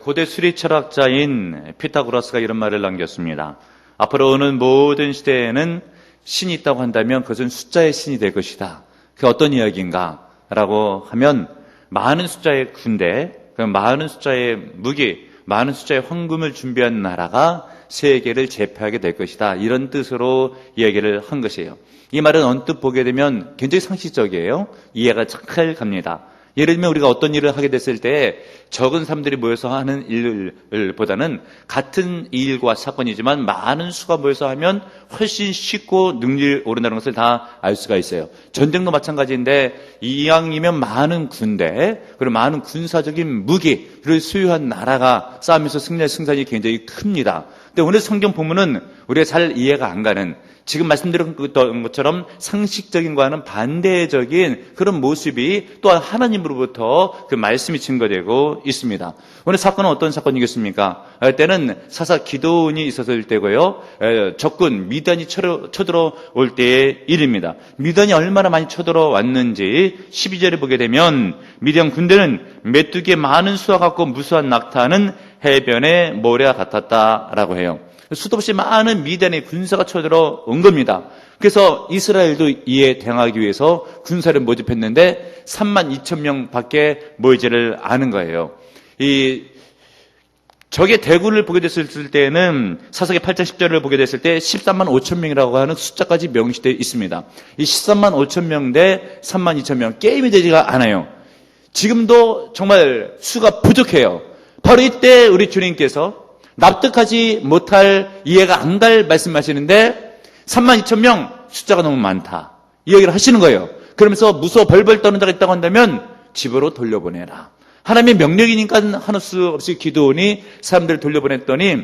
고대 수리 철학자인 피타고라스가 이런 말을 남겼습니다. 앞으로 오는 모든 시대에는 신이 있다고 한다면 그것은 숫자의 신이 될 것이다. 그게 어떤 이야기인가? 라고 하면 많은 숫자의 군대, 많은 숫자의 무기, 많은 숫자의 황금을 준비한 나라가 세계를 제패하게 될 것이다. 이런 뜻으로 이야기를 한 것이에요. 이 말은 언뜻 보게 되면 굉장히 상식적이에요. 이해가 잘 갑니다. 예를 들면 우리가 어떤 일을 하게 됐을 때 적은 사람들이 모여서 하는 일보다는 같은 일과 사건이지만 많은 수가 모여서 하면 훨씬 쉽고 능률이 오른다는 것을 다 알 수가 있어요. 전쟁도 마찬가지인데 이왕이면 많은 군대 그리고 많은 군사적인 무기를 소유한 나라가 싸우면서 승리할 승산이 굉장히 큽니다. 근데 오늘 성경 본문은 우리가 잘 이해가 안 가는 지금 말씀드린 것처럼 상식적인 것과는 반대적인 그런 모습이 또한 하나님으로부터 그 말씀이 증거되고 있습니다. 오늘 사건은 어떤 사건이겠습니까? 때는 사사 기드온이 있었을 때고요. 적군 미디안이 쳐들어올 때의 일입니다. 미디안이 얼마나 많이 쳐들어왔는지 12절에 보게 되면 미디안 군대는 메뚜기의 많은 수와 같고 무수한 낙타는 해변의 모래와 같았다라고 해요. 수도 없이 많은 미디안의 군사가 쳐들어온 겁니다. 그래서 이스라엘도 이에 대응하기 위해서 군사를 모집했는데 32,000명 밖에 모이지를 않은 거예요. 적의 대군을 보게 됐을 때는 사사기 8장 10절을 보게 됐을 때 13만 5천 명이라고 하는 숫자까지 명시되어 있습니다. 이 13만 5천 명 대 3만 2천 명 게임이 되지가 않아요. 지금도 정말 수가 부족해요. 바로 이때 우리 주님께서 납득하지 못할 이해가 안 갈 말씀하시는데 3만 2천 명 숫자가 너무 많다 이 얘기를 하시는 거예요. 그러면서 무서워 벌벌 떠는 자가 있다고 한다면 집으로 돌려보내라. 하나님의 명령이니까 하는 수 없이 기드온이 사람들을 돌려보냈더니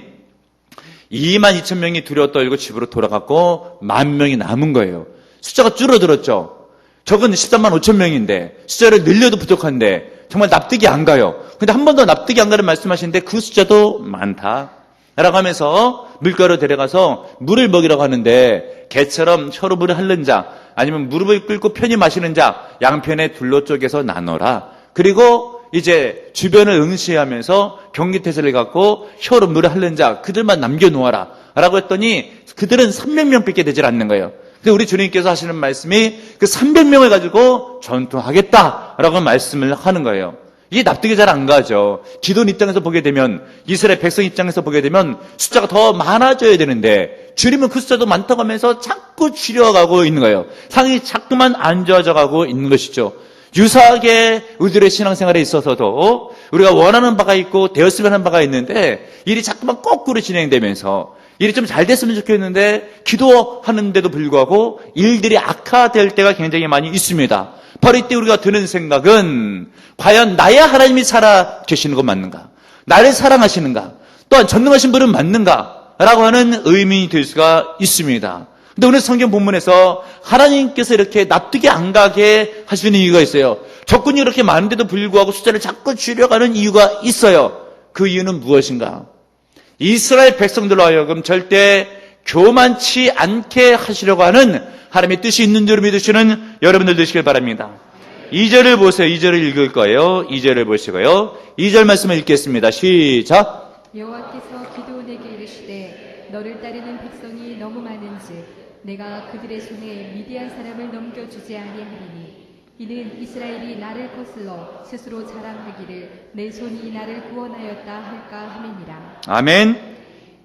2만 2천 명이 두려워 떨고 집으로 돌아갔고 10,000명이 남은 거예요. 숫자가 줄어들었죠. 적은 13만 5천 명인데 숫자를 늘려도 부족한데 정말 납득이 안 가요. 근데 한 번 더 납득이 안 가는 말씀하시는데 그 숫자도 많다 라고 하면서 물가로 데려가서 물을 먹이라고 하는데 개처럼 혀로 물을 핥는 자 아니면 무릎을 꿇고 편히 마시는 자 양편에 둘로 쪼개서 나눠라. 그리고 이제 주변을 응시하면서 경기태세를 갖고 혀로 물을 핥는 자 그들만 남겨놓아라 라고 했더니 그들은 300명밖에 되질 않는 거예요. 근데 우리 주님께서 하시는 말씀이 그 300명을 가지고 전투하겠다라고 말씀을 하는 거예요. 이게 납득이 잘 안 가죠. 기드온 입장에서 보게 되면 이스라엘 백성 입장에서 보게 되면 숫자가 더 많아져야 되는데 주님은 그 숫자도 많다고 하면서 자꾸 줄여가고 있는 거예요. 상황이 자꾸만 안 좋아져 가고 있는 것이죠. 유사하게 우리들의 신앙생활에 있어서도 우리가 원하는 바가 있고 되었으면 하는 바가 있는데 일이 자꾸만 거꾸로 진행되면서 일이 좀 잘 됐으면 좋겠는데 기도하는데도 불구하고 일들이 악화될 때가 굉장히 많이 있습니다. 바로 이때 우리가 드는 생각은 과연 나야 하나님이 살아 계시는 것 맞는가? 나를 사랑하시는가? 또한 전능하신 분은 맞는가? 라고 하는 의문이 들 수가 있습니다. 근데 오늘 성경 본문에서 하나님께서 이렇게 납득이 안 가게 하시는 이유가 있어요. 적군이 이렇게 많은데도 불구하고 숫자를 자꾸 줄여가는 이유가 있어요. 그 이유는 무엇인가? 이스라엘 백성들로 하여금 절대 교만치 않게 하시려고 하는 하나님의 뜻이 있는 줄 믿으시는 여러분들 되시길 바랍니다. 2절을 보세요. 2절을 읽을 거예요. 2절을 보시고요. 2절 말씀을 읽겠습니다. 시작. 여호와께서 기드온에게 이르시되 너를 따르는 백성이 너무 많은즉 내가 그들의 손에 미디안 사람을 넘겨주지 아니하리니 이는 이스라엘이 나를 거슬러 스스로 자랑하기를 내 손이 나를 구원하였다 할까 함이니라. 아멘.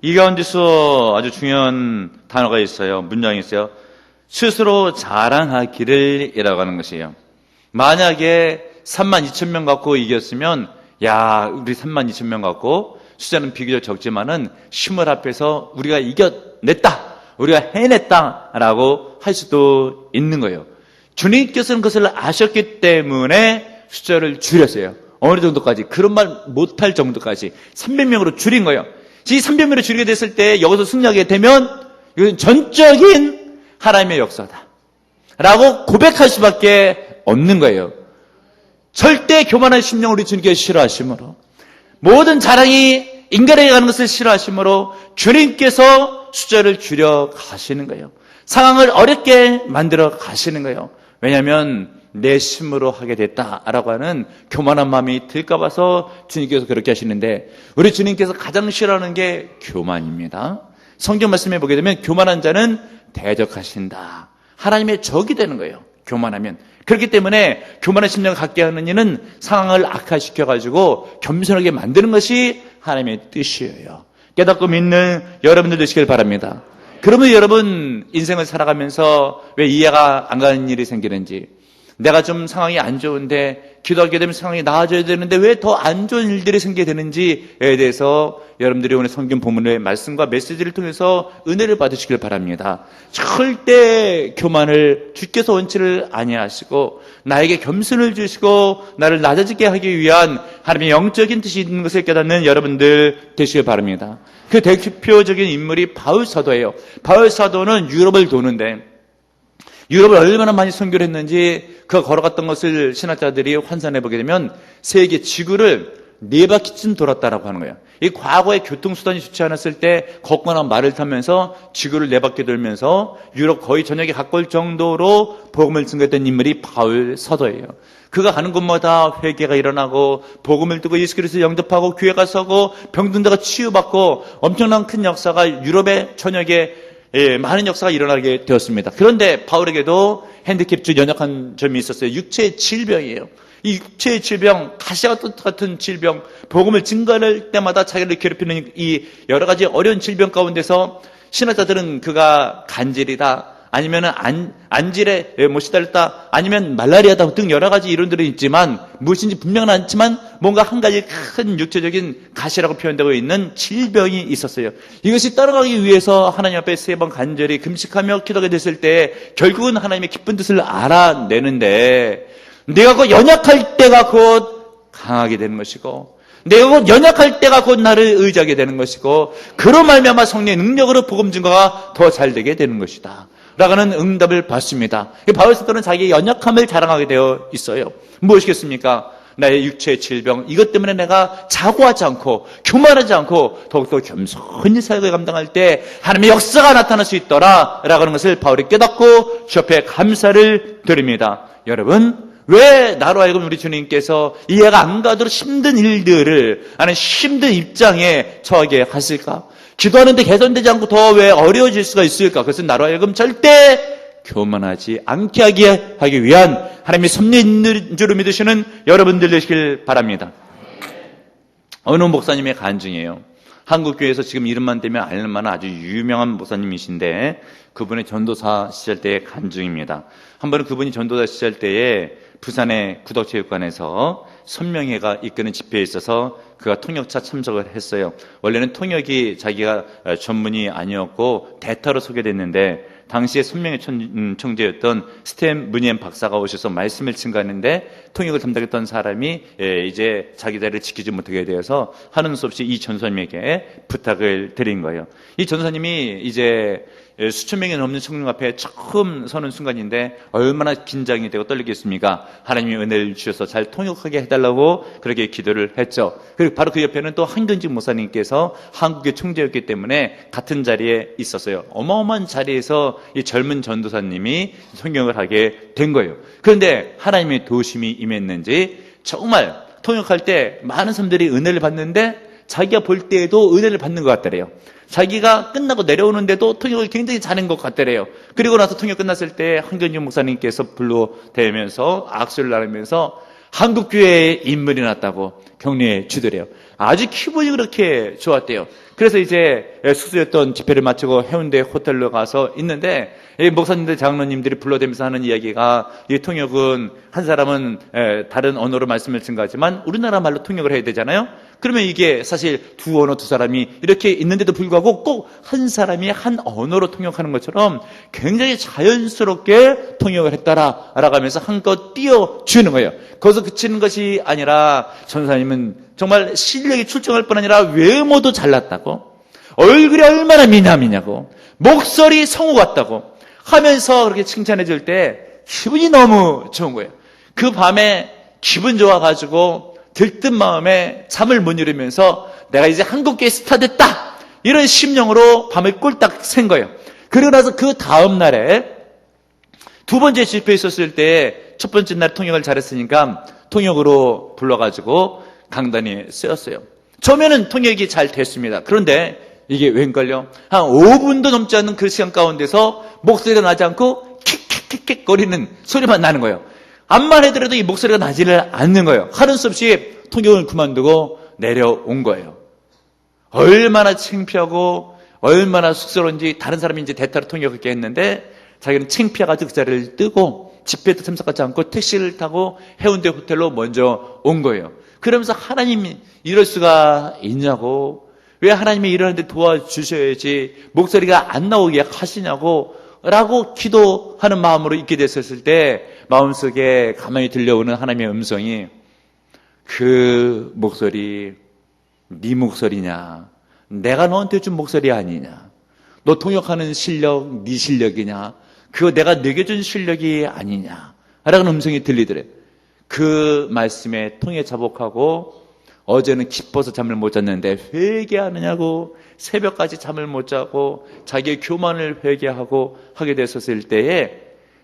이 가운데서 아주 중요한 단어가 있어요. 문장이 있어요. 스스로 자랑하기를 이라고 하는 것이에요. 만약에 3만 2천 명 갖고 이겼으면 야 우리 3만 2천 명 갖고 숫자는 비교적 적지만은 힘을 합해서 우리가 이겨냈다 우리가 해냈다라고 할 수도 있는 거예요. 주님께서는 그것을 아셨기 때문에 숫자를 줄였어요. 어느 정도까지? 그런 말 못할 정도까지 300명으로 줄인 거예요. 이 300명으로 줄이게 됐을 때 여기서 승리하게 되면 이건 전적인 하나님의 역사다 라고 고백할 수밖에 없는 거예요. 절대 교만한 심령을 우리 주님께서 싫어하시므로 모든 자랑이 인간에게 가는 것을 싫어하시므로 주님께서 숫자를 줄여 가시는 거예요. 상황을 어렵게 만들어 가시는 거예요. 왜냐하면 내 힘으로 하게 됐다라고 하는 교만한 마음이 들까 봐서 주님께서 그렇게 하시는데, 우리 주님께서 가장 싫어하는 게 교만입니다. 성경 말씀에 보게 되면 교만한 자는 대적하신다. 하나님의 적이 되는 거예요, 교만하면. 그렇기 때문에 교만한 심령을 갖게 하는 이는 상황을 악화시켜가지고 겸손하게 만드는 것이 하나님의 뜻이에요. 깨닫고 믿는 여러분들 되시길 바랍니다. 그러면 여러분 인생을 살아가면서 왜 이해가 안 가는 일이 생기는지, 내가 좀 상황이 안 좋은데 기도하게 되면 상황이 나아져야 되는데 왜 더 안 좋은 일들이 생기게 되는지에 대해서 여러분들이 오늘 성경 본문의 말씀과 메시지를 통해서 은혜를 받으시길 바랍니다. 절대 교만을 주께서 원치를 아니하시고 나에게 겸손을 주시고 나를 낮아지게 하기 위한 하나님의 영적인 뜻이 있는 것을 깨닫는 여러분들 되시길 바랍니다. 그 대표적인 인물이 바울 사도예요. 바울 사도는 유럽을 도는데 유럽을 얼마나 많이 선교를 했는지 그 걸어갔던 것을 신학자들이 환산해 보게 되면 세계 지구를 4바퀴쯤 돌았다라고 하는 거예요. 이 과거에 교통수단이 좋지 않았을 때 걷거나 말을 타면서 지구를 4바퀴 돌면서 유럽 거의 전역에 가까울 정도로 복음을 증거했던 인물이 바울 사도예요. 그가 가는 곳마다 회개가 일어나고 복음을 듣고 예수 그리스도 영접하고 교회가 서고 병든 자가 치유받고 엄청난 큰 역사가 유럽의 전역에 많은 역사가 일어나게 되었습니다. 그런데 바울에게도 핸디캡 연약한 점이 있었어요. 육체의 질병이에요. 이 육체의 질병, 가시와 같은 질병, 복음을 증거할 때마다 자기를 괴롭히는 이 여러 가지 어려운 질병 가운데서 신학자들은 그가 간질이다, 아니면 안질에 못 시달렸다, 아니면 말라리아다 등 여러 가지 이론들은 있지만 무엇인지 분명은 않지만 뭔가 한 가지 큰 육체적인 가시라고 표현되고 있는 질병이 있었어요. 이것이 따라가기 위해서 하나님 앞에 3번 간절히 금식하며 기도하게 됐을 때 결국은 하나님의 기쁜 뜻을 알아내는데, 내가 곧 연약할 때가 곧 강하게 되는 것이고 내가 곧 연약할 때가 곧 나를 의지하게 되는 것이고 그로 말미암아 성령의 능력으로 복음 증거가 더 잘 되게 되는 것이다 라고는 응답을 받습니다. 바울 사도는 자기의 연약함을 자랑하게 되어 있어요. 무엇이겠습니까? 나의 육체의 질병, 이것 때문에 내가 자고하지 않고 교만하지 않고 더욱더 겸손히 사역을 감당할 때 하나님의 역사가 나타날 수 있더라 라고 하는 것을 바울이 깨닫고 주 앞에 감사를 드립니다. 여러분, 왜 나로 하여금 우리 주님께서 이해가 안 가도록 힘든 일들을 하는 힘든 입장에 처하게 하실까? 기도하는데 개선되지 않고 더 왜 어려워질 수가 있을까? 그것은 나로 하여금 절대 교만하지 않게 하기 위한 하나님의 섭리 있는 줄을 믿으시는 여러분들 되시길 바랍니다. 어느 목사님의 간증이에요. 한국교회에서 지금 이름만 대면 알만한 아주 유명한 목사님이신데 그분의 전도사 시절 때의 간증입니다. 한 번은 그분이 전도사 시절 때에 부산의 구덕체육관에서 선명회가 이끄는 집회에 있어서 그가 통역차 참석을 했어요. 원래는 통역이 자기가 전문이 아니었고 대타로 소개됐는데 당시에 선명회 총재였던 스탠 무니엠 박사가 오셔서 말씀을 증거하는데 통역을 담당했던 사람이 이제 자기 자리를 지키지 못하게 되어서 하는 수 없이 이 전사님에게 부탁을 드린 거예요. 이 전사님이 이제 수천 명이 넘는 청중 앞에 처음 서는 순간인데 얼마나 긴장이 되고 떨리겠습니까? 하나님이 은혜를 주셔서 잘 통역하게 해달라고 그렇게 기도를 했죠. 그리고 바로 그 옆에는 또 한경직 목사님께서 한국의 총재였기 때문에 같은 자리에 있었어요. 어마어마한 자리에서 이 젊은 전도사님이 통역을 하게 된 거예요. 그런데 하나님의 도우심이 임했는지 정말 통역할 때 많은 사람들이 은혜를 받는데 자기가 볼 때에도 은혜를 받는 것 같더래요. 자기가 끝나고 내려오는데도 통역을 굉장히 잘한 것 같더래요. 그리고 나서 통역 끝났을 때 한경직 목사님께서 불러대면서 악수를 나누면서 한국교회에 인물이 났다고 격려해 주더래요. 아주 기분이 그렇게 좋았대요. 그래서 이제 숙소였던 집회를 마치고 해운대 호텔로 가서 있는데 목사님들, 장로님들이 불러대면서 하는 이야기가 이 통역은 한 사람은 다른 언어로 말씀을 증거하지만 우리나라 말로 통역을 해야 되잖아요. 그러면 이게 사실 두 언어 두 사람이 이렇게 있는데도 불구하고 꼭 한 사람이 한 언어로 통역하는 것처럼 굉장히 자연스럽게 통역을 했다라고 하면서 한껏 띄워주는 거예요. 거기서 그치는 것이 아니라 전사님은 정말 실력이 출중할 뿐 아니라 외모도 잘났다고, 얼굴이 얼마나 미남이냐고, 목소리 성우 같다고 하면서 그렇게 칭찬해 줄 때 기분이 너무 좋은 거예요. 그 밤에 기분 좋아가지고 들뜬 마음에 잠을 못 이루면서 내가 이제 한국교회 스타 됐다, 이런 심령으로 밤을 꼴딱 샌 거예요. 그러고 나서 그 다음 날에 두 번째 집회에 있었을 때 첫 번째 날 통역을 잘했으니까 통역으로 불러가지고 강단에 쓰였어요. 처음에는 통역이 잘 됐습니다. 그런데 이게 웬걸요? 한 5분도 넘지 않는 그 시간 가운데서 목소리가 나지 않고 킥킥킥킥 거리는 소리만 나는 거예요. 암만 해더라도 이 목소리가 나지를 않는 거예요. 하는 수 없이 통역을 그만두고 내려온 거예요. 얼마나 창피하고 얼마나 쑥스러운지. 다른 사람이 이제 대타로 통역을 했는데 자기는 창피해가지고 그 자리를 뜨고 집회도 참석하지 않고 택시를 타고 해운대 호텔로 먼저 온 거예요. 그러면서 하나님이 이럴 수가 있냐고, 왜 하나님이 이러는데 도와주셔야지 목소리가 안 나오게 하시냐고 라고 기도하는 마음으로 있게 됐었을 때 마음속에 가만히 들려오는 하나님의 음성이, 그 목소리 네 목소리냐, 내가 너한테 준 목소리 아니냐, 너 통역하는 실력 네 실력이냐, 그거 내가 내게 준 실력이 아니냐 라는 음성이 들리더래요. 그 말씀에 통에 자복하고 어제는 기뻐서 잠을 못 잤는데 회개하느냐고 새벽까지 잠을 못 자고 자기의 교만을 회개하고 하게 됐었을 때에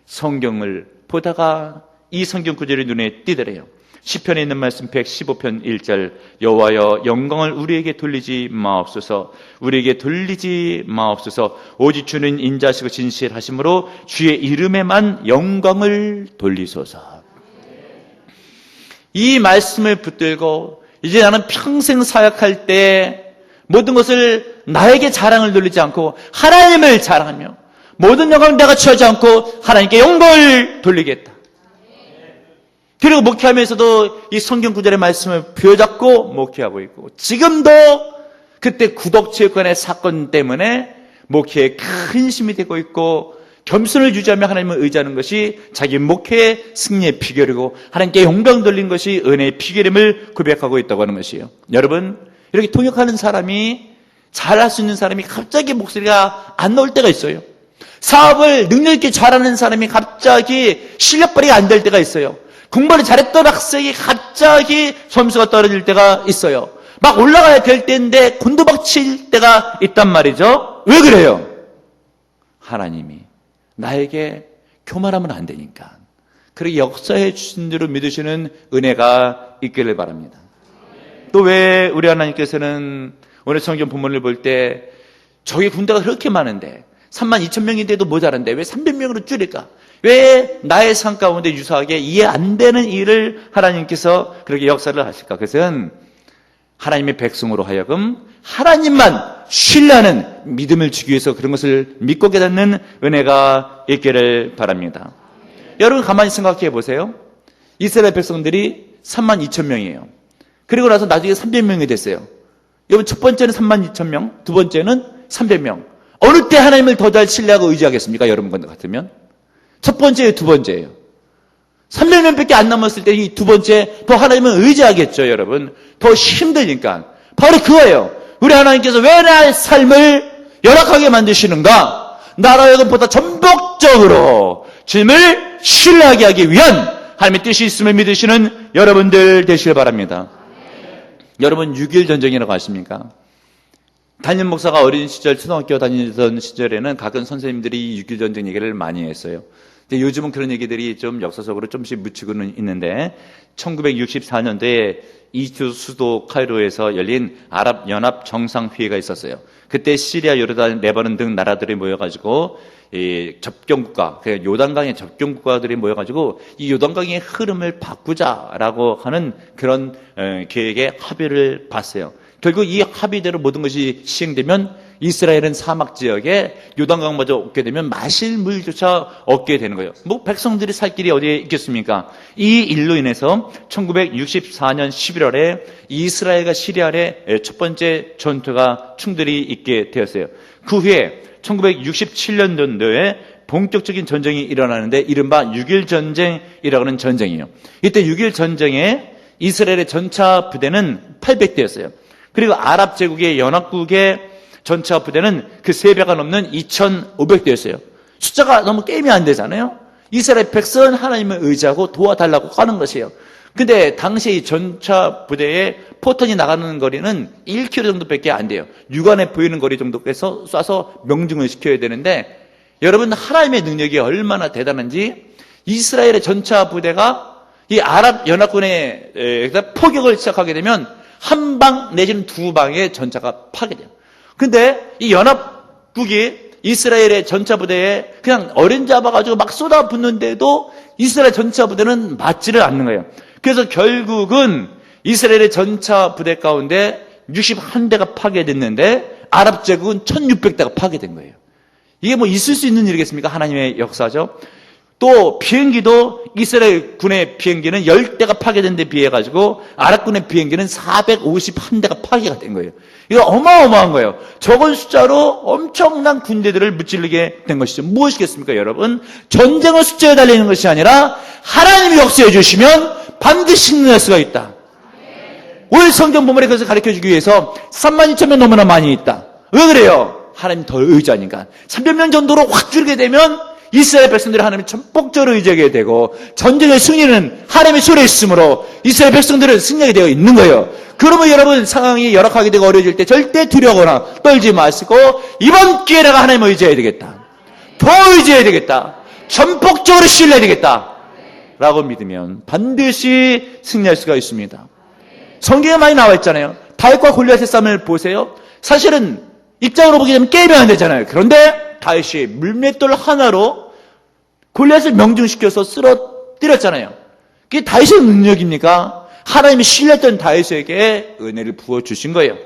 성경을 보다가 이 성경 구절이 눈에 띄더래요. 시편에 있는 말씀 115편 1절, 여호와여 영광을 우리에게 돌리지 마옵소서, 우리에게 돌리지 마옵소서, 오직 주는 인자하시고 진실하심으로 주의 이름에만 영광을 돌리소서. 이 말씀을 붙들고 이제 나는 평생 사역할 때 모든 것을 나에게 자랑을 돌리지 않고 하나님을 자랑하며 모든 영광을 내가 취하지 않고 하나님께 영광을 돌리겠다. 그리고 목회하면서도 이 성경 구절의 말씀을 부여잡고 목회하고 있고, 지금도 그때 구독체육관의 사건 때문에 목회에 큰 힘이 되고 있고, 겸손을 유지하며 하나님을 의지하는 것이 자기 목회의 승리의 비결이고 하나님께 영광 돌린 것이 은혜의 비결임을 고백하고 있다고 하는 것이에요. 여러분, 이렇게 통역하는 사람이, 잘할 수 있는 사람이 갑자기 목소리가 안 나올 때가 있어요. 사업을 능력 있게 잘하는 사람이 갑자기 실력 발휘가 안 될 때가 있어요. 공부를 잘했던 학생이 갑자기 점수가 떨어질 때가 있어요. 막 올라가야 될 때인데 곤두박칠 때가 있단 말이죠. 왜 그래요? 하나님이 나에게 교만하면 안 되니까. 그리고 역사해 주신 대로 믿으시는 은혜가 있기를 바랍니다. 또 왜 우리 하나님께서는 오늘 성경 본문을 볼 때 저기 군대가 그렇게 많은데 32,000명인데도 모자란데 왜 300명으로 줄일까? 왜 나의 삶 가운데 유사하게 이해 안 되는 일을 하나님께서 그렇게 역사를 하실까? 그것은 하나님의 백성으로 하여금 하나님만 신뢰하는 믿음을 주기 위해서 그런 것을 믿고 깨닫는 은혜가 있기를 바랍니다. 여러분 가만히 생각해 보세요. 이스라엘 백성들이 32,000명이에요. 그리고 나서 나중에 300명이 됐어요. 여러분 첫 번째는 32,000명, 두 번째는 300명. 어느 때 하나님을 더 잘 신뢰하고 의지하겠습니까? 여러분 같으면 첫 번째예요, 두 번째예요. 300명밖에 안 남았을 때 이 두 번째 더 하나님을 의지하겠죠, 여러분. 더 힘드니까. 바로 그거예요. 우리 하나님께서 왜 나의 삶을 열악하게 만드시는가? 나로 하여금보다 전복적으로 주님을 신뢰하게 하기 위한 하나님의 뜻이 있음을 믿으시는 여러분들 되시길 바랍니다. 여러분 6.1 전쟁이라고 아십니까? 담임 목사가 어린 시절 초등학교 다니던 시절에는 가끔 선생님들이 6.1 전쟁 얘기를 많이 했어요. 근데 요즘은 그런 얘기들이 좀 역사적으로 좀씩 묻히고는 있는데 1964년도에 이집트 수도 카이로에서 열린 아랍 연합 정상회의가 있었어요. 그때 시리아, 요르단, 레바논 등 나라들이 모여가지고 이 접경국가, 요단강의 접경국가들이 모여가지고 이 요단강의 흐름을 바꾸자라고 하는 그런 계획에 합의를 봤어요. 결국 이 합의대로 모든 것이 시행되면 이스라엘은 사막 지역에 요단강마저 얻게 되면 마실 물조차 얻게 되는 거예요. 뭐 백성들이 살 길이 어디에 있겠습니까? 이 일로 인해서 1964년 11월에 이스라엘과 시리아의 첫 번째 전투가 충돌이 있게 되었어요. 그 후에 1967년도에 본격적인 전쟁이 일어나는데 이른바 6.1 전쟁이라고 하는 전쟁이에요. 이때 6.1 전쟁에 이스라엘의 전차 부대는 800대였어요. 그리고 아랍 제국의 연합국의 전차 부대는 그 3배가 넘는 2,500대였어요. 숫자가 너무 게임이 안 되잖아요. 이스라엘 백성은 하나님을 의지하고 도와달라고 하는 것이에요. 근데 당시 이 전차 부대의 포탄이 나가는 거리는 1km 정도밖에 안 돼요. 육안에 보이는 거리 정도에서 쏴서 명중을 시켜야 되는데 여러분 하나님의 능력이 얼마나 대단한지 이스라엘의 전차 부대가 이 아랍 연합군의 포격을 시작하게 되면 한 방 내지는 두 방의 전차가 파괴돼요. 근데 이 연합국이 이스라엘의 전차 부대에 그냥 어린 잡아가지고 막 쏟아붓는데도 이스라엘 전차 부대는 맞지를 않는 거예요. 그래서 결국은 이스라엘의 전차 부대 가운데 61대가 파괴됐는데 아랍 제국은 1600대가 파괴된 거예요. 이게 뭐 있을 수 있는 일이겠습니까? 하나님의 역사죠. 또 비행기도 이스라엘 군의 비행기는 10대가 파괴된 데 비해 가지고 아랍 군의 비행기는 451대가 파괴가 된 거예요. 이거 어마어마한 거예요. 적은 숫자로 엄청난 군대들을 무찌르게 된 것이죠. 무엇이겠습니까, 여러분? 전쟁은 숫자에 달리는 것이 아니라 하나님이 역사해 주시면 반드시 승리할 수가 있다. 오늘 성경 본문에 그것을 가르쳐주기 위해서 32,000명 너무나 많이 있다. 왜 그래요? 하나님 더 의지하니까. 300명 정도로 확 줄게 되면 이스라엘 백성들이 하나님을 전폭적으로 의지하게 되고 전쟁의 승리는 하나님의 손에 있으므로 이스라엘 백성들은 승리하게 되어 있는 거예요. 그러면 여러분 상황이 열악하게 되고 어려워질 때 절대 두려워하거나 떨지 마시고 이번 기회에 내가 하나님을 의지해야 되겠다. 더 의지해야 되겠다. 전폭적으로 신뢰해야 되겠다. 라고 믿으면 반드시 승리할 수가 있습니다. 성경에 많이 나와 있잖아요. 다윗과 골리앗의 싸움을 보세요. 사실은 입장으로 보게 되면 게임이 안 되잖아요. 그런데 다윗이 물맷돌 하나로 골리앗을 명중시켜서 쓰러뜨렸잖아요. 그게 다윗의 능력입니까? 하나님이 신뢰했던 다윗에게 은혜를 부어주신 거예요.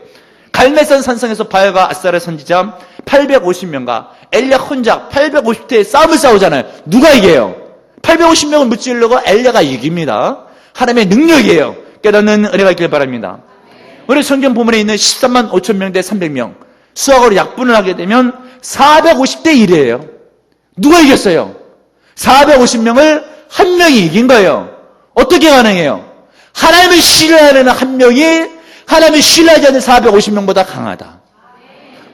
갈멜산 산성에서 바알과 아스타라 선지자 850명과 엘리야 혼자 850대의 싸움을 싸우잖아요. 누가 이겨요? 850명을 무찌르고 엘리야가 이깁니다. 하나님의 능력이에요. 깨닫는 은혜가 있길 바랍니다. 우리 성경 본문에 있는 13만 5천 명 대 300명 수학으로 약분을 하게 되면 450대 1이에요. 누가 이겼어요? 450명을 한 명이 이긴 거예요. 어떻게 가능해요? 하나님을 신뢰하는 한 명이 하나님을 신뢰하지 않는 450명보다 강하다.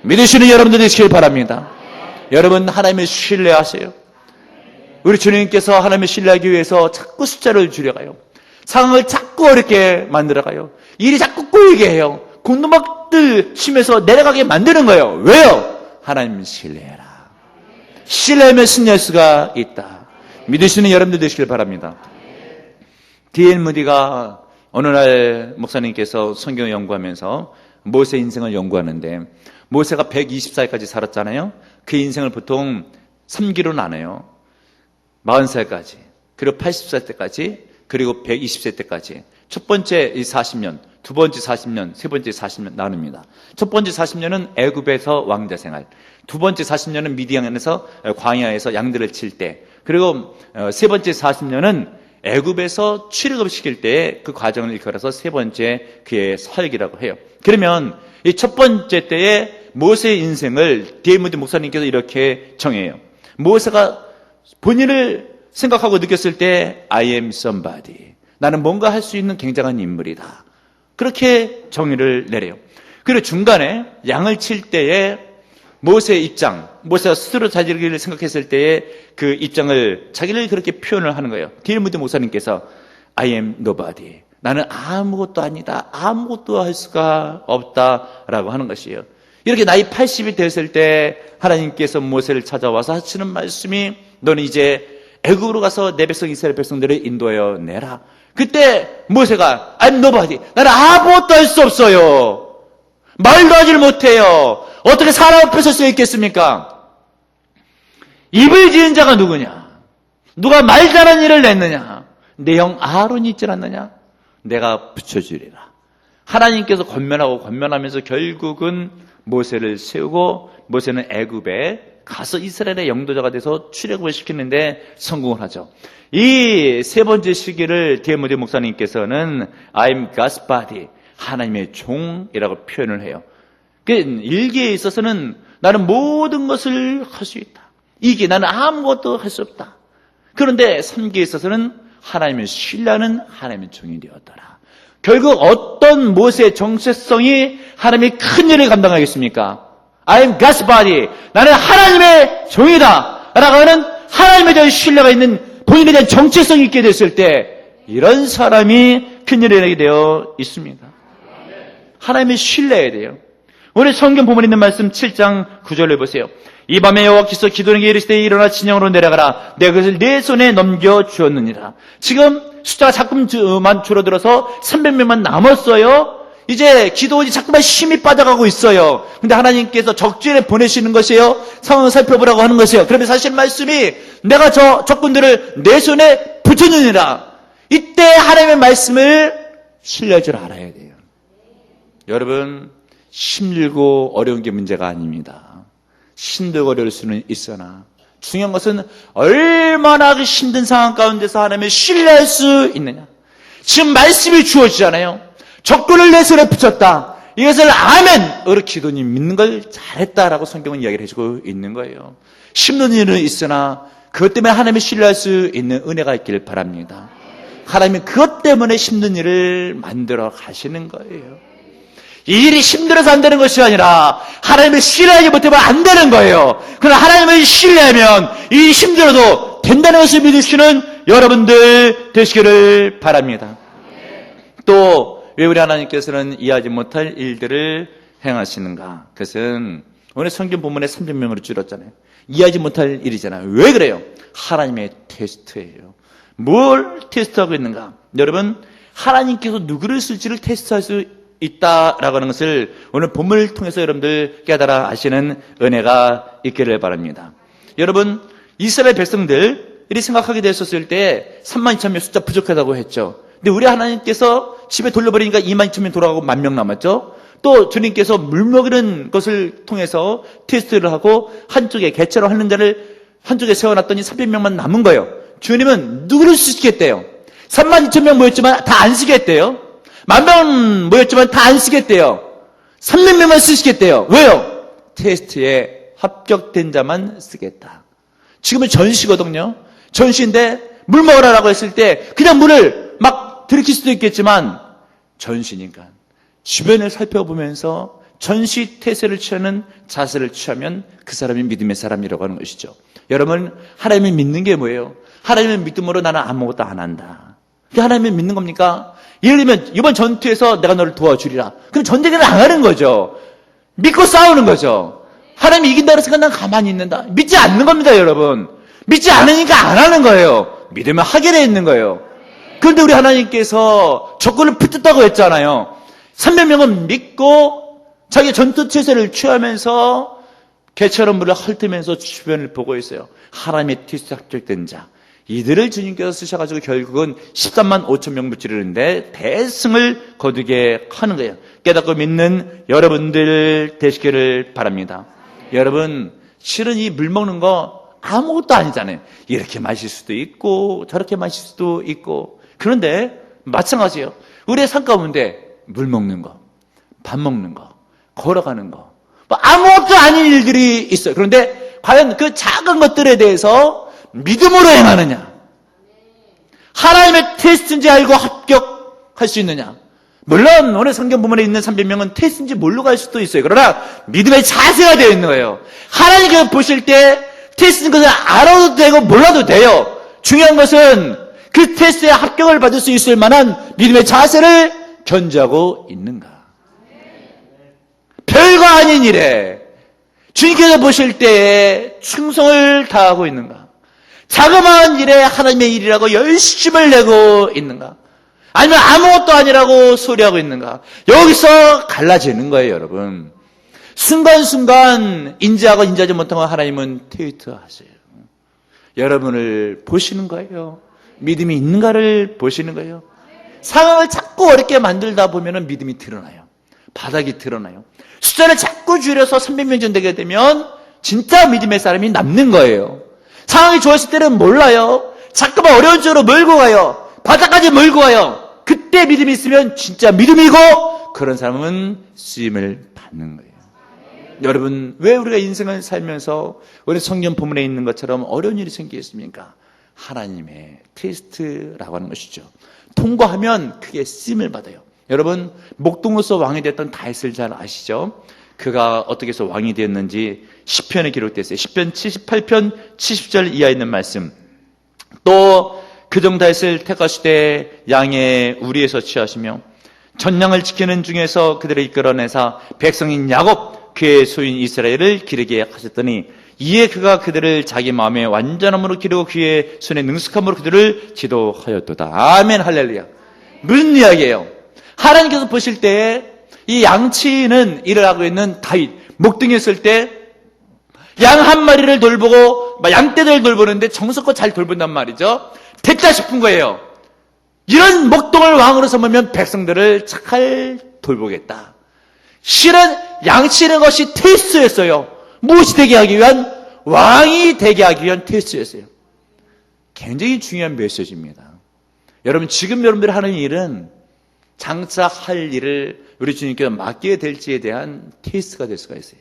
믿으시는 여러분들 되시길 바랍니다. 여러분 하나님을 신뢰하세요. 우리 주님께서 하나님을 신뢰하기 위해서 자꾸 숫자를 줄여가요. 상황을 자꾸 어렵게 만들어가요. 일이 자꾸 꼬이게 해요. 곤두박질 치면서 내려가게 만드는 거예요. 왜요? 하나님을 신뢰해라. 신뢰하면 승리할 수가 있다. 믿으시는 여러분들 되시길 바랍니다. D.L. 무디가 어느 날 목사님께서 성경을 연구하면서 모세 인생을 연구하는데 모세가 120살까지 살았잖아요. 그 인생을 보통 3기로 나눠요. 40살까지, 그리고 80살 때까지, 그리고 120세 때까지. 첫 번째 40년, 두 번째 40년, 세 번째 40년 나눕니다. 첫 번째 40년은 애굽에서 왕자 생활, 두 번째 40년은 미디안에서 광야에서 양들을 칠 때, 그리고 세 번째 40년은 애굽에서 출애굽시킬 때의 그 과정을 일컬어서 세 번째 그의 사역이라고 해요. 그러면 이 첫 번째 때의 모세의 인생을 D.L. 무디 목사님께서 이렇게 정해요. 모세가 본인을 생각하고 느꼈을 때 I am somebody. 나는 뭔가 할 수 있는 굉장한 인물이다. 그렇게 정의를 내려요. 그리고 중간에 양을 칠 때에 모세의 입장, 모세가 스스로 자기를 생각했을 때의 그 입장을 자기를 그렇게 표현을 하는 거예요. D.L. 무디 목사님께서 I am nobody. 나는 아무것도 아니다. 아무것도 할 수가 없다라고 하는 것이에요. 이렇게 나이 80이 됐을 때 하나님께서 모세를 찾아와서 하시는 말씀이 너는 이제 애굽으로 가서 내 백성 이스라엘 백성들을 인도하여 내라. 그때 모세가 I'm nobody. 나는 아무것도 할 수 없어요. 말도 하질 못해요. 어떻게 사람 앞에 설 수 있겠습니까? 입을 지은 자가 누구냐? 누가 말 잘하는 일을 냈느냐? 내 형 아론이 있질 않느냐? 내가 붙여주리라. 하나님께서 권면하면서 결국은 모세를 세우고 모세는 애굽에 가서 이스라엘의 영도자가 돼서 출애굽을 시키는데 성공을 하죠. 이 세 번째 시기를 D.L. 무디 목사님께서는 I'm God's body, 하나님의 종이라고 표현을 해요. 그 일기에 있어서는 나는 모든 것을 할 수 있다. 2기 나는 아무것도 할 수 없다. 그런데 3기에 있어서는 하나님을 신뢰하는 하나님의 종이 되었더라. 결국 어떤 모세의 정체성이 하나님의 큰 일을 감당하겠습니까? I am God's body. 나는 하나님의 종이다. 라고 하는 하나님에 대한 신뢰가 있는 본인에 대한 정체성이 있게 됐을 때 이런 사람이 큰 일을 하게 되어 있습니다. 하나님을 신뢰해야 돼요. 오늘 성경 본문에 있는 말씀 7장 9절을 보세요. 이 밤에 여호와께서 기도원에게 이르시되 일어나 진영으로 내려가라. 내가 그것을 내 손에 넘겨주었느니라. 지금 숫자가 자꾸만 줄어들어서 300명만 남았어요. 이제 기도원이 자꾸만 힘이 빠져가고 있어요. 근데 하나님께서 적진에 보내시는 것이에요. 상황을 살펴보라고 하는 것이에요. 그러면 사실 말씀이 내가 저 적군들을 내 손에 붙였느니라. 이때 하나님의 말씀을 신뢰할 줄 알아야 돼요. 여러분, 힘들고 어려운 게 문제가 아닙니다. 힘들고 어려울 수는 있으나 중요한 것은 얼마나 그 힘든 상황 가운데서 하나님을 신뢰할 수 있느냐. 지금 말씀이 주어지잖아요. 적군을 내 손에 붙였다. 이것을 아멘! 우리 기도님 믿는 걸 잘했다라고 성경은 이야기를 해주고 있는 거예요. 힘든 일은 있으나 그것 때문에 하나님을 신뢰할 수 있는 은혜가 있길 바랍니다. 하나님이 그것 때문에 힘든 일을 만들어 가시는 거예요. 이 일이 힘들어서 안 되는 것이 아니라 하나님을 신뢰하지 못하면 안 되는 거예요. 그러나 하나님을 신뢰하면 이 힘들어도 된다는 것을 믿으시는 여러분들 되시기를 바랍니다. 또 왜 우리 하나님께서는 이해하지 못할 일들을 행하시는가? 그것은 오늘 성경 본문에 300명으로 줄었잖아요. 이해하지 못할 일이잖아요. 왜 그래요? 하나님의 테스트예요. 뭘 테스트하고 있는가? 여러분, 하나님께서 누구를 쓸지를 테스트할 수 있다라고 하는 것을 오늘 본문을 통해서 여러분들 깨달아 아시는 은혜가 있기를 바랍니다. 여러분, 이스라엘 백성들이 생각하게 됐었을 때 32,000명 숫자 부족하다고 했죠. 근데 우리 하나님께서 집에 돌려버리니까 22,000명 돌아가고 10,000명 남았죠. 또 주님께서 물먹이는 것을 통해서 테스트를 하고 한쪽에 개체로 하는 자를 한쪽에 세워놨더니 300명만 남은 거예요. 주님은 누구를 쓰시겠대요? 32,000명 모였지만 다 안 쓰겠대요. 10,000명 모였지만 다 안 쓰겠대요. 300명만 쓰시겠대요. 왜요? 테스트에 합격된 자만 쓰겠다. 지금은 전시거든요. 전시인데 물 먹으라고 했을 때 그냥 물을 막 들이킬 수도 있겠지만 전시니까 주변을 살펴보면서 전시 태세를 취하는 자세를 취하면 그 사람이 믿음의 사람이라고 하는 것이죠. 여러분, 하나님을 믿는 게 뭐예요? 하나님을 믿음으로 나는 아무것도 안 한다. 그게 하나님을 믿는 겁니까? 예를 들면 이번 전투에서 내가 너를 도와주리라. 그럼 전쟁을 안 하는 거죠. 믿고 싸우는 거죠. 하나님이 이긴다 그래서 난 가만히 있는다. 믿지 않는 겁니다, 여러분. 믿지 않으니까 안 하는 거예요. 믿으면 하게 돼 있는 거예요. 그런데 우리 하나님께서 적군을 붙였다고 했잖아요. 300명은 믿고 자기 전투 체제를 취하면서 개처럼 물을 헐뜨면서 주변을 보고 있어요. 하나님의 테스트 합격된 자. 이들을 주님께서 쓰셔가지고 결국은 13만 5천 명 무찌르는데 대승을 거두게 하는 거예요. 깨닫고 믿는 여러분들 되시기를 바랍니다. 여러분, 실은 이 물 먹는 거 아무것도 아니잖아요. 이렇게 마실 수도 있고 저렇게 마실 수도 있고. 그런데 마찬가지예요. 우리의 삶 가운데 물 먹는 거, 밥 먹는 거, 걸어가는 거, 뭐 아무것도 아닌 일들이 있어요. 그런데 과연 그 작은 것들에 대해서 믿음으로 행하느냐? 하나님의 테스트인지 알고 합격할 수 있느냐? 물론 오늘 성경 부문에 있는 300명은 테스트인지 모르고 갈 수도 있어요. 그러나 믿음의 자세가 되어 있는 거예요. 하나님께서 보실 때 테스트인 것을 알아도 되고 몰라도 돼요. 중요한 것은 그 테스트에 합격을 받을 수 있을 만한 믿음의 자세를 견지하고 있는가? 별거 아닌 일에 주님께서 보실 때에 충성을 다하고 있는가? 자그마한 일에 하나님의 일이라고 열심을 내고 있는가? 아니면 아무것도 아니라고 소리하고 있는가? 여기서 갈라지는 거예요, 여러분. 순간순간 인지하고 인지하지 못한 하나님은 테스트하세요. 여러분을 보시는 거예요. 믿음이 있는가를 보시는 거예요. 상황을 자꾸 어렵게 만들다 보면 믿음이 드러나요. 바닥이 드러나요. 숫자를 자꾸 줄여서 300명 전 되게 되면 진짜 믿음의 사람이 남는 거예요. 상황이 좋았을 때는 몰라요. 자꾸만 어려운 쪽으로 몰고 가요. 바닥까지 몰고 가요. 그때 믿음이 있으면 진짜 믿음이고 그런 사람은 쓰임을 받는 거예요. 여러분, 왜 우리가 인생을 살면서 우리 성경 본문에 있는 것처럼 어려운 일이 생기겠습니까? 하나님의 테스트라고 하는 것이죠. 통과하면 그게 쓰임을 받아요. 여러분, 목동으로서 왕이 됐던 다윗을 잘 아시죠? 그가 어떻게 해서 왕이 되었는지 시편에 기록되어 있어요. 시편 78편 70절 이하에 있는 말씀. 또 그종 다윗을 택하시되 양의 우리에서 취하시며 전량을 지키는 중에서 그들을 이끌어내사 백성인 야곱 그의 소유인 이스라엘을 기르게 하셨더니 이에 그가 그들을 자기 마음의 완전함으로 기르고 그의 손의 능숙함으로 그들을 지도하였도다. 아멘, 할렐루야. 무슨 이야기예요? 하나님께서 보실 때 이 양치는 일을 하고 있는 다윗, 목동에 있을 때 양 한 마리를 돌보고 양떼들 돌보는데 정성껏 잘 돌본단 말이죠. 됐다 싶은 거예요. 이런 목동을 왕으로 삼으면 백성들을 잘 돌보겠다. 실은 양치는 것이 테스트였어요. 무엇이 되게 하기 위한? 왕이 되게 하기 위한 테스트였어요. 굉장히 중요한 메시지입니다. 여러분, 지금 여러분들이 하는 일은 장차 할 일을 우리 주님께서 맡게 될지에 대한 테스트가 될 수가 있어요.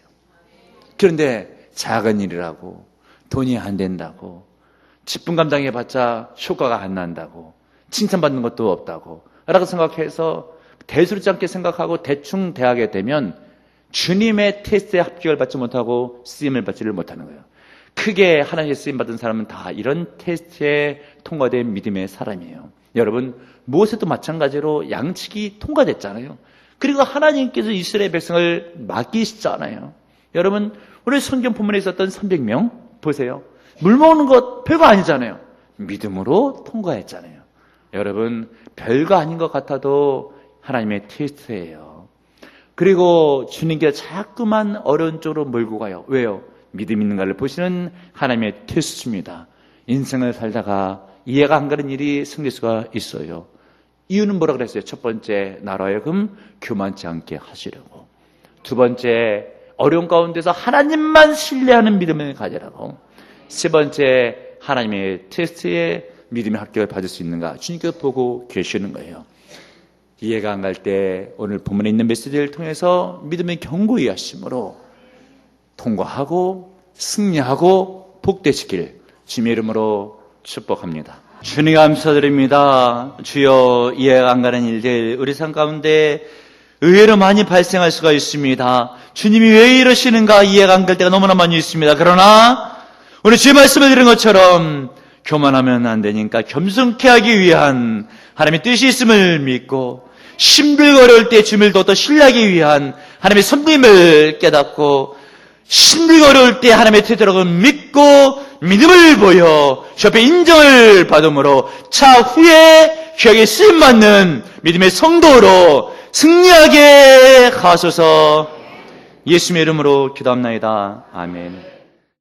그런데 작은 일이라고, 돈이 안 된다고, 직분 감당해봤자 효과가 안 난다고, 칭찬받는 것도 없다고 라고 생각해서 대수롭지 않게 생각하고 대충 대하게 되면 주님의 테스트에 합격을 받지 못하고 쓰임을 받지를 못하는 거예요. 크게 하나님의 쓰임받은 사람은 다 이런 테스트에 통과된 믿음의 사람이에요. 여러분, 모세도 마찬가지로 양측이 통과됐잖아요. 그리고 하나님께서 이스라엘 백성을 맡기시잖아요. 여러분, 오늘 성경 본문에 있었던 300명 보세요. 물 먹는 것 별거 아니잖아요. 믿음으로 통과했잖아요. 여러분, 별거 아닌 것 같아도 하나님의 테스트예요. 그리고 주님께서 자꾸만 어려운 쪽으로 몰고 가요. 왜요? 믿음 있는가를 보시는 하나님의 테스트입니다. 인생을 살다가 이해가 안 가는 일이 생길 수가 있어요. 이유는 뭐라 그랬어요? 첫 번째, 나로 하여금 교만치 않게 하시려고. 두 번째, 어려운 가운데서 하나님만 신뢰하는 믿음을 가지라고. 세 번째, 하나님의 테스트에 믿음의 합격을 받을 수 있는가 주님께서 보고 계시는 거예요. 이해가 안 갈 때 오늘 본문에 있는 메시지를 통해서 믿음의 견고히 하심으로 통과하고 승리하고 복되시길 주님의 이름으로 축복합니다. 주님 감사드립니다. 주여, 이해가 안 가는 일들 우리 삶 가운데 의외로 많이 발생할 수가 있습니다. 주님이 왜 이러시는가 이해가 안 갈 때가 너무나 많이 있습니다. 그러나 오늘 주의 말씀을 드린 것처럼 교만하면 안 되니까 겸손케 하기 위한 하나님의 뜻이 있음을 믿고 힘들고 어려울 때 주님을 더 신뢰하기 위한 하나님의 선임을 깨닫고 힘들고 어려울 때 하나님의 태도를 믿고 믿음을 보여 주 앞에 인정을 받음으로 차후에 귀하게 쓰임받는 믿음의 성도로 승리하게 하소서. 예수님의 이름으로 기도합나이다. 아멘.